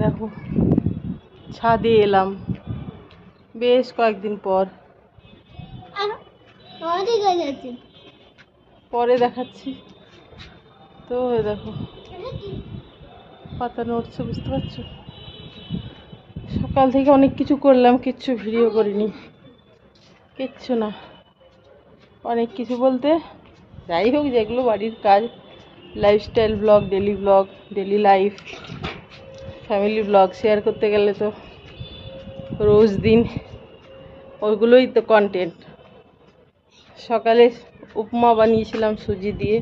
দেখো ছাদে এলাম বেশ কয়েকদিন পর, পরে দেখাচ্ছি। তো দেখো পাতা নড়ছে, বুঝতে পারছো? সকাল থেকে অনেক কিছু করলাম, কিচ্ছু ভিডিও করিনি, কিচ্ছু না। অনেক কিছু বলতে যাই হোক, যেগুলো বাড়ির কাজ, lifestyle blog, daily blog, daily life, family blog share করতে গেলে তো রোজ দিন ওইগুলোই তো কন্টেন্ট। সকালে উপমা বানিয়েছিলাম সুজি দিয়ে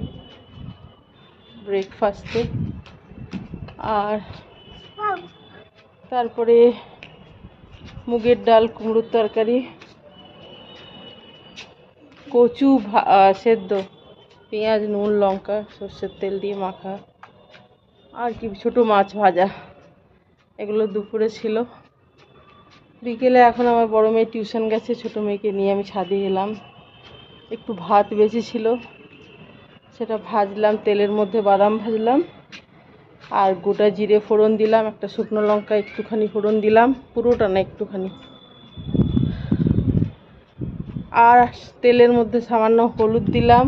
ব্রেকফাস্টে, আর তারপরে মুগের ডাল, কুমড়োর তরকারি, কচু সেদ্ধ, পেঁয়াজ, নুন, লঙ্কা, সর্ষের তেল দিয়ে মাখা, আর কি ছোটো মাছ ভাজা, এগুলো দুপুরে ছিল। বিকেলে এখন আমার বড় মেয়ে টিউশন গেছে, ছোটো মেয়েকে নিয়ে আমি ছাদে এলাম। একটু ভাত বেঁচে ছিল, সেটা ভাজলাম, তেলের মধ্যে বাদাম ভাজলাম, আর গোটা জিরে ফোড়ন দিলাম, একটা শুকনো লঙ্কা একটুখানি ফোড়ন দিলাম, পুরোটা না একটুখানি, আর তেলের মধ্যে সামান্য হলুদ দিলাম,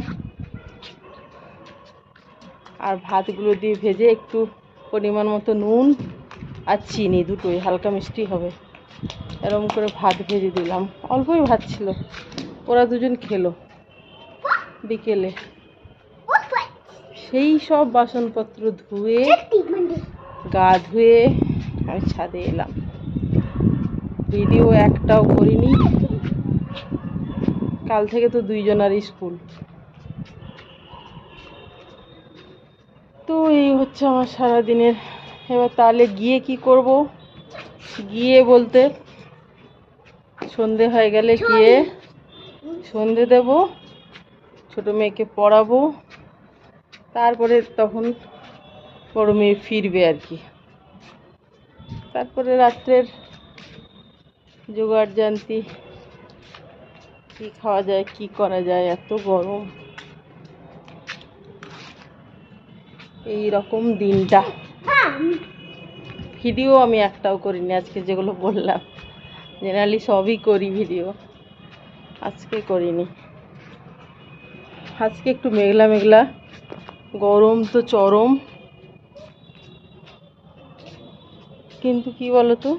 আর ভাতগুলো দিয়ে ভেজে একটু পরিমাণ মতো নুন আর চিনি, দুটোই হালকা মিষ্টি হবে, এরকম করে ভাত ভেজে দিলাম। অল্পই ভাত ছিল, ওরা দুজন খেলো। বিকেলে সেই সব বাসনপত্র ধুয়ে গা ধুয়ে আমি ছাদে এলাম। ভিডিও একটাও করিনি, কাল থেকে তো দুইজনারই স্কুল। তো এই হচ্ছে আমার সারাদিনের। এবার তাহলে গিয়ে কি করব, গিয়ে বলতে সন্ধে হয়ে গেলে গিয়ে সন্ধে দেব, ছোটো মেয়েকে পড়াবো, তারপরে তখন বড় মেয়ে ফিরবে আর কি। তারপরে রাত্রের জোগাড় জান্তি, কি খাওয়া যায়, কি করা যায়, এত গরম, এই রকম দিনটা। ভিডিও আমি একটাও করিনি আজকে, যেগুলো বললাম জেনারেলি সবই করি ভিডিও, আজকে করিনি। আজকে একটু মেঘলা মেঘলা, গরম তো চরম, কিন্তু কি বলো তো,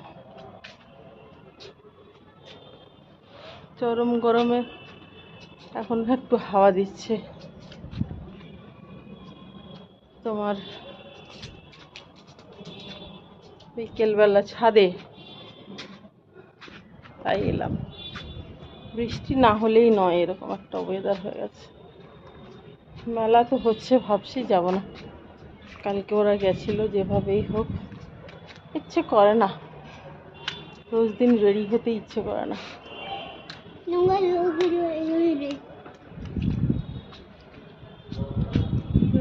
চরম গরমে এখন একটু হাওয়া দিচ্ছে তোমার বিকেলবেলা ছাদে, তাই এলাম। বৃষ্টি না হলেই নয়, এরকম একটা ওয়েদার হয়ে গেছে। মেলা তো হচ্ছে, ভাবছি যাব না, কালকে ওরা গেছিল, যেভাবেই হোক ইচ্ছে করে না, রোজ দিন রেডি হতে ইচ্ছে করে না।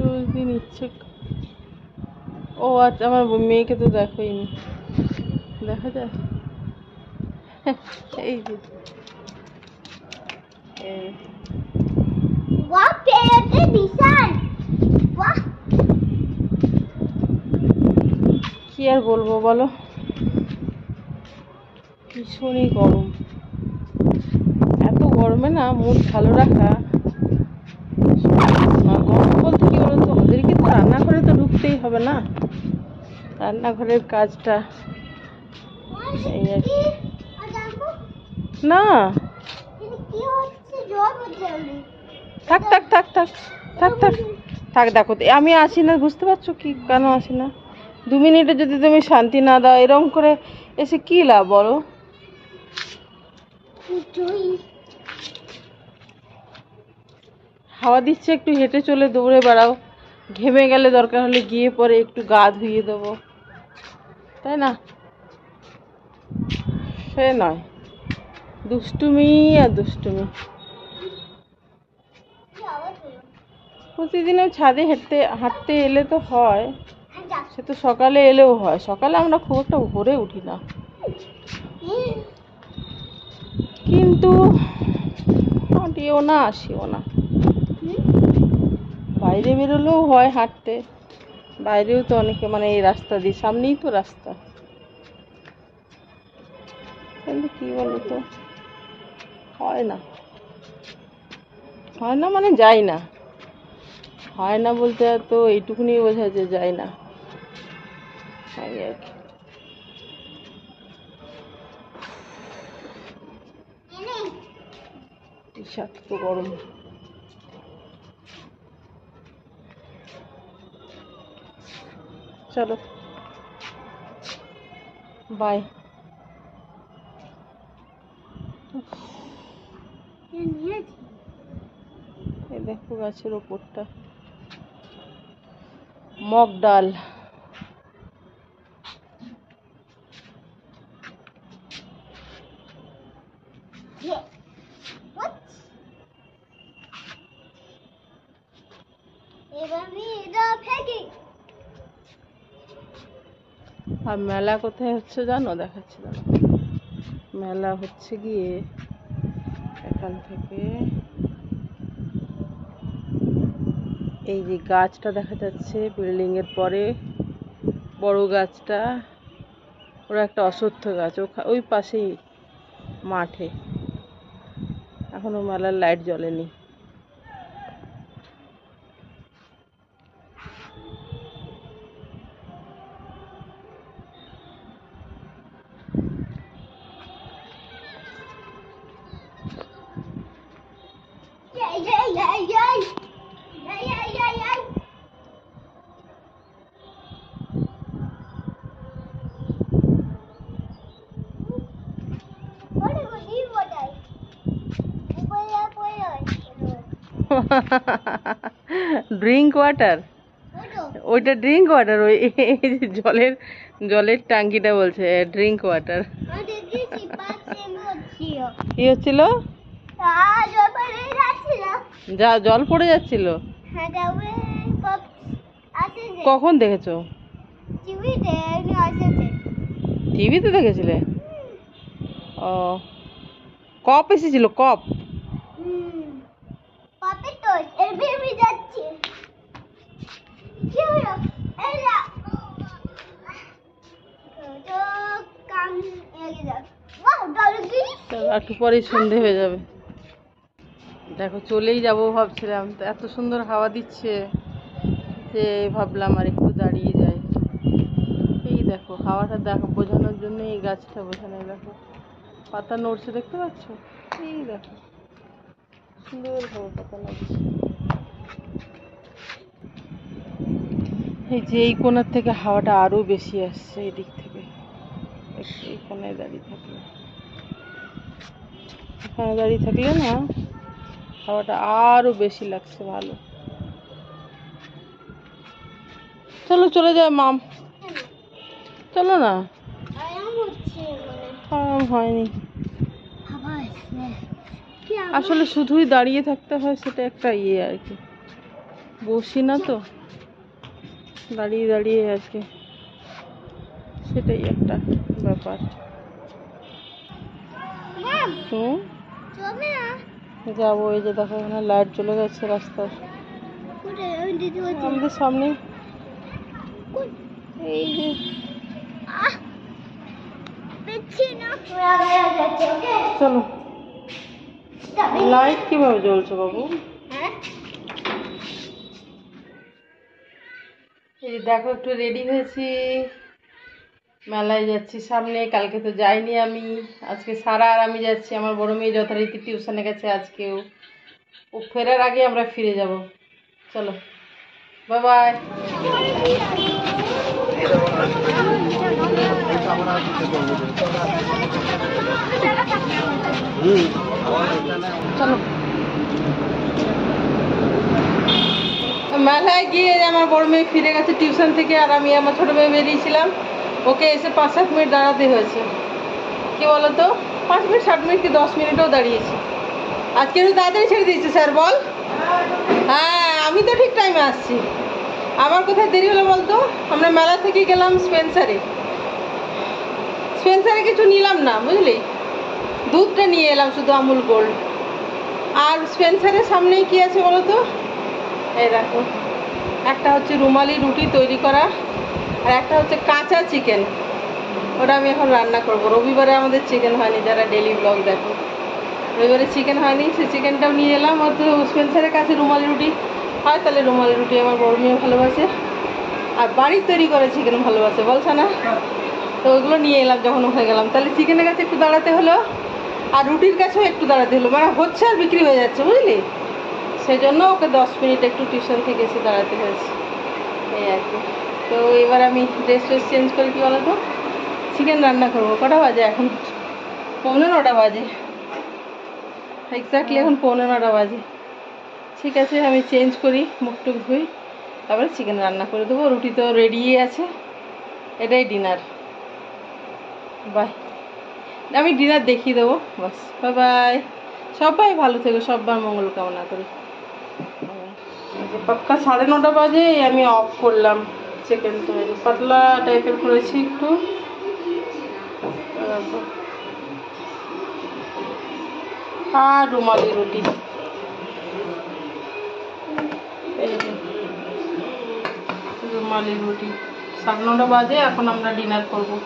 রোজ দিন ইচ্ছে, ও আচ্ছা, আমার মেয়েকে তো দেখোইনি, দেখা যায় এই যে কি আর বলবো বলো, ভীষণই গরম। এত গরমে না মুড ভালো রাখা, গরম বলতে কি বলতো, ওদেরকে তো রান্নাঘরে তো ঢুকতেই হবে না, রান্নাঘরের কাজটা এই আর কি। না থাক থাক থাক থাক থাক থাক থাক, দেখো আমি আসি না, বুঝতে পারছো কি কেন আসি না? 2 মিনিটে যদি তুমি শান্তি না দাও, এরকম করে এসে কি লাভ বলো? হাওয়া দিচ্ছে, একটু হেঁটে চলে দৌড়ে বেড়াও, ঘেমে গেলে দরকার হলে গিয়ে পরে একটু গা ধুইয়ে দেবো, তাই না? সে নয়, দুষ্টুমি আর দুষ্টুমি। প্রতিদিনও ছাদে হাঁটতে এলে তো হয়, সে তো সকালে এলেও হয়, সকালে আমরা খুব একটা ভোরে উঠি না, কিন্তু হাঁটিও না, আসিও না। বাইরে বেরোলেও হয় হাঁটতে, বাইরেও তো অনেকে, মানে এই রাস্তা দিয়ে, সামনেই তো রাস্তা, কিন্তু কি বলতো, হয় না, হয় না মানে যাই না, হয় না বলতে তো এইটুকুনি বোঝা যে যায় না, এই আর কি। বিষাক্ত গরম। চলো বাই। এই দেখো গাছের ওপরটা মগ ডাল। আর মেলা কোথায় হচ্ছে জানো? দেখাচ্ছি জানো, মেলা হচ্ছে গিয়ে এখান থেকে এই যে গাছটা দেখা যাচ্ছে বিল্ডিং এর পরে, বড় গাছটা, ওরা একটা অশ্বত্থ গাছ, ওই পাশেই মাঠে। এখনো মেলার লাইট জ্বলেনি। ড্রিঙ্ক ওয়াটার, ওইটা ড্রিঙ্ক ওয়াটার, ওই জলের জলের ট্যাঙ্কিটা বলছে ড্রিঙ্ক ওয়াটার। কি হচ্ছিল? যা জল পড়ে যাচ্ছিল? কখন দেখেছো? টিভিতে দেখেছিলে? ও, কপ এসেছিল, কপ। একটু পরেই সন্ধে হয়ে যাবে। দেখো চলেই যাব ভাবছিলাম, তো এত সুন্দর হাওয়া দিচ্ছে যে ভাবলাম আর একটু দাঁড়িয়ে যাই। এই দেখো হাওয়াটা দেখো বোঝানোর জন্য এই গাছটা বোঝানো, দেখো পাতা নড়ছে, দেখতে পাচ্ছ? এই দেখো সুন্দর ভাবে পাতা নড়ছে। এই যে এই কোণার থেকে হাওয়াটা আরো বেশি আসছে, এই দিক থেকে। এই কোণায় দাঁড়িয়ে থাকলে, এখানে দাঁড়িয়ে থাকলে না হাওয়াটা আরো বেশি লাগছে, ভালো। চলো চলে যাও মাম, চলো না। আরাম হয়নি আসলে, শুধুই দাঁড়িয়ে থাকতে হয়, সেটা একটা ইয়ে আর কি, বসি না তো দাঁড়িয়ে দাঁড়িয়ে আর কি, সেটাই একটা ব্যাপার। যাবো, এই যে দেখো এখানে লাইট চলে গেছে রাস্তার, আমাদের সামনে। এই যে চলো, লাইট কিভাবে জ্বলছে বাবু? এই দেখো একটু রেডি হয়েছি, মেলায় যাচ্ছি সামনে। কালকে তো যাইনি আমি, আজকে সারা আর আমি যাচ্ছি। আমার বড় মেয়ে যথারীতি টিউশনে গেছে আজকেও, ও ফেরার আগে আমরা ফিরে যাব। চলো বাই বাই। চলো মেলায় গিয়ে আমার বড় মেয়ে ফিরে গেছে টিউশন থেকে, আর আমি আমার ছোটো মেয়ে বেরিয়েছিলাম, ওকে এসে 5-7 মিনিট দাঁড়াতে হয়েছে। কি বলো তো, 5 মিনিট 7 মিনিট কি 10 মিনিটও দাঁড়িয়েছি। আজকে একটু তাড়াতাড়ি ছেড়ে দিয়েছে স্যার, বল। হ্যাঁ আমি তো ঠিক টাইমে আসছি। আমার কোথায় দেরি হলো বলতো? আমরা মেলা থেকে গেলাম স্পেন্সারে, স্পেন্সারে কিছু নিলাম না বুঝলি, দুধটা নিয়ে এলাম শুধু আমুল গোল্ড। আর স্পেন্সারের সামনেই কি আছে বলো তো, এই দেখো, একটা হচ্ছে রুমালি রুটি তৈরি করা, আর একটা হচ্ছে কাঁচা চিকেন, ওটা আমি এখন রান্না করব। রবিবারে আমাদের চিকেন হয়নি, যারা ডেলি ব্লগ দেখো, রবিবারে চিকেন হয়নি, সে চিকেনটাও নিয়ে এলাম। আর তো স্পেন্সারের কাছে রুমালি রুটি হয়, তাহলে রুমালি রুটি আমার বড় মেয়ে ভালোবাসে, আর বাড়ির তৈরি করে চিকেন ভালোবাসে, বলছে না? তো ওইগুলো নিয়ে এলাম যখন হয়ে গেলাম, তাহলে চিকেনের কাছে একটু দাঁড়াতে হলো, আর রুটির কাছেও একটু দাঁড়াতে হলো, মানে হচ্ছে আর বিক্রি হয়ে যাচ্ছে, বুঝলি? সেই জন্য ওকে 10 মিনিট একটু টিউশন থেকে এসে দাঁড়াতে হয়েছে, এই আর কি। তো এবার আমি ড্রেস চেঞ্জ করে কি বলো তো, চিকেন রান্না করবো। কটা বাজে এখন? 9:45 বাজে, এক্স্যাক্টলি এখন 9:45 বাজে। ঠিক আছে, আমি চেঞ্জ করি, মুখ টুক ধুই, তারপরে চিকেন রান্না করে দেবো। রুটি তো রেডি আছে, এটাই ডিনার। বাই, আমি ডিনার দেখিয়ে দেবো, বাস। বাই বাই, সবাই ভালো থেকো, সবার মঙ্গল কামনা করি। পাক্কা 9:30 বাজে আমি অফ করলাম। চিকেন তৈরি পাতলা টাইপের করেছি একটু, আর রুমালি রুটি, এই যে রুমালি রুটি। 9:30 বাজে, এখন আমরা ডিনার করবো।